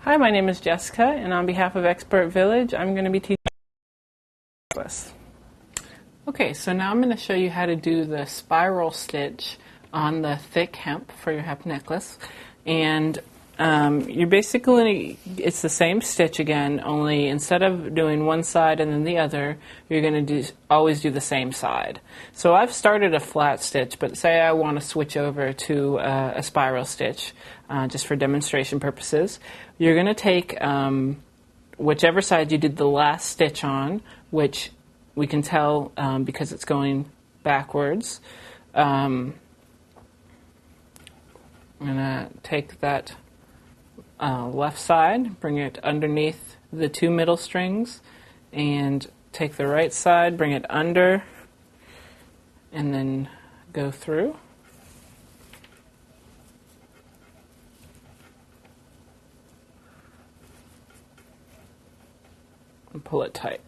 Hi, my name is Jessica, and on behalf of Expert Village, I'm going to be teaching necklace. Okay, so now I'm going to show you how to do the spiral stitch on the thick hemp for your hemp necklace. And you're basically, it's the same stitch again, only instead of doing one side and then the other, you're going to always do the same side. So I've started a flat stitch, but say I want to switch over to a spiral stitch, just for demonstration purposes. You're going to take whichever side you did the last stitch on, which we can tell because it's going backwards. I'm going to take that left side, bring it underneath the two middle strings, and take the right side, bring it under, and then go through. And pull it tight.